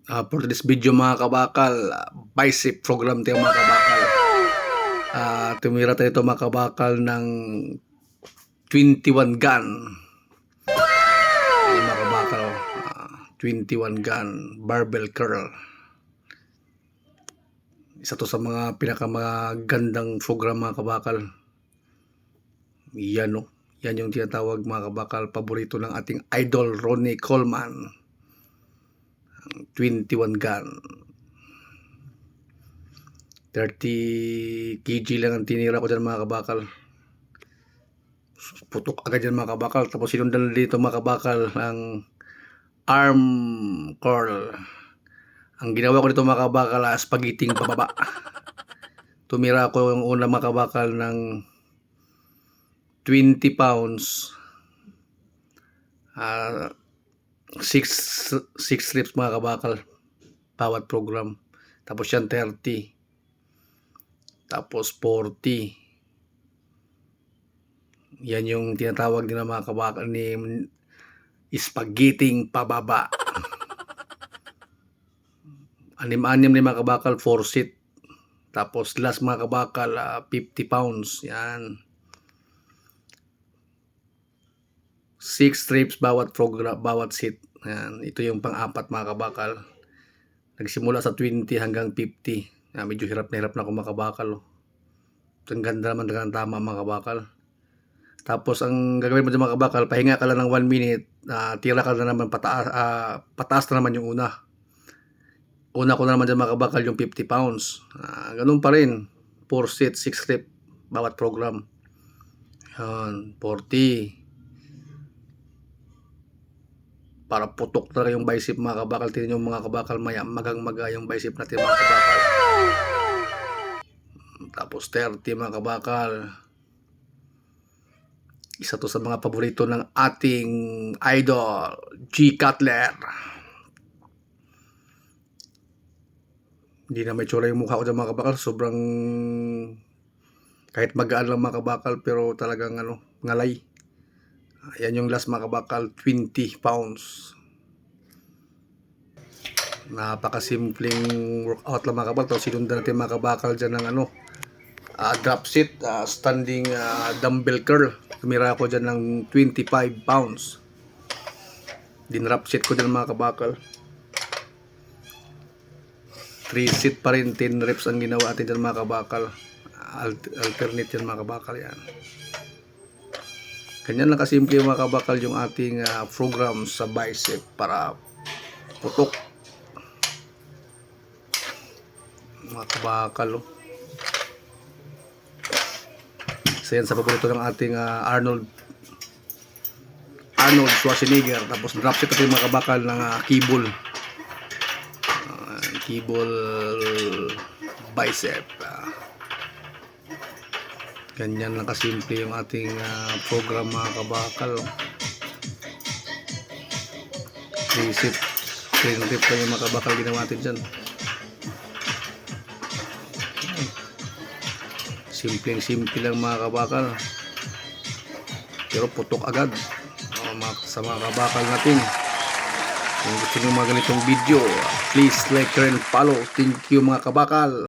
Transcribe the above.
For this video mga kabakal, bicep program tayo mga kabakal. Tumira tayo ito mga kabakal ng 21 gun. Ay, mga kabakal, 21 gun barbell curl. Isa to sa mga pinakamagandang program mga kabakal. Yan no. Yan yung tinatawag mga kabakal, paborito ng ating idol Ronnie Coleman. 21 gun. 30 kg lang ang tinira ko dyan mga kabakal. Putok agad dyan mga kabakal. Tapos sinundan dito mga kabakal ang arm curl. Ang ginawa ko dito mga kabakal, spaghetting pababa. Tumira ko yung una mga kabakal ng 20 pounds. 6 reps mga kabakal bawat program. Tapos yan 30. Tapos 40. Yan yung tinatawag nila mga kabakal ni spaghetting pababa. Anim-anim ni mga kabakal 4 set. Tapos last mga kabakal 50 pounds. Yan. 6 strips bawat program, bawat set. Yan. Ito yung pang-apat mga kabakal. Nagsimula sa 20 hanggang 50. Medyo hirap na hirap na ako mga kabakal. Ang ganda naman ng tama mga kabakal. Tapos ang gagawin mo dyan mga kabakal, pahinga ka lang ng 1 minute. Tira ka na naman pataas, pataas na naman yung una. Una ko na naman dyan mga kabakal yung 50 pounds. Ganun pa rin. 4 set, 6 rep bawat program. Yan. 40. Para putok talaga yung bicep mga kabakal. Tingnan yung mga kabakal, magang-maga yung bicep natin mga kabakal. Tapos 30 mga kabakal. Isa to sa mga paborito ng ating idol, G. Cutler. Hindi na may tsura yung mukha ko dyan mga kabakal. Sobrang kahit magaan lang mga kabakal, pero talagang ngalay. Yan yung last mga kabakal, 20 pounds. Napakasimpleng workout lang mga kabakal. Tapos sinundan natin mga kabakal dyan ng drop set, standing dumbbell curl. Tumira ako dyan ng 25 pounds. Dinrop set ko dyan mga kabakal. 3 set pa rin, 10 reps ang ginawa natin dyan mga kabakal. Alternate yan mga kabakal yan. Ganyan lang kasimple mga kabakal yung ating program sa bicep para putok mga kabakal. So yan sa paborito ng ating Arnold Schwarzenegger. Tapos drop set ito yung mga kabakal ng cable. Cable bicep. Ganyan lang kasimple yung ating program mga kabakal. 3 set, 10 rep pa yung mga kabakal ginawa natin dyan. Simpleng-simple lang mga kabakal. Pero putok agad sa mga kabakal natin. Kung gusto nyo mga ganitong video, please like and follow. Thank you mga kabakal.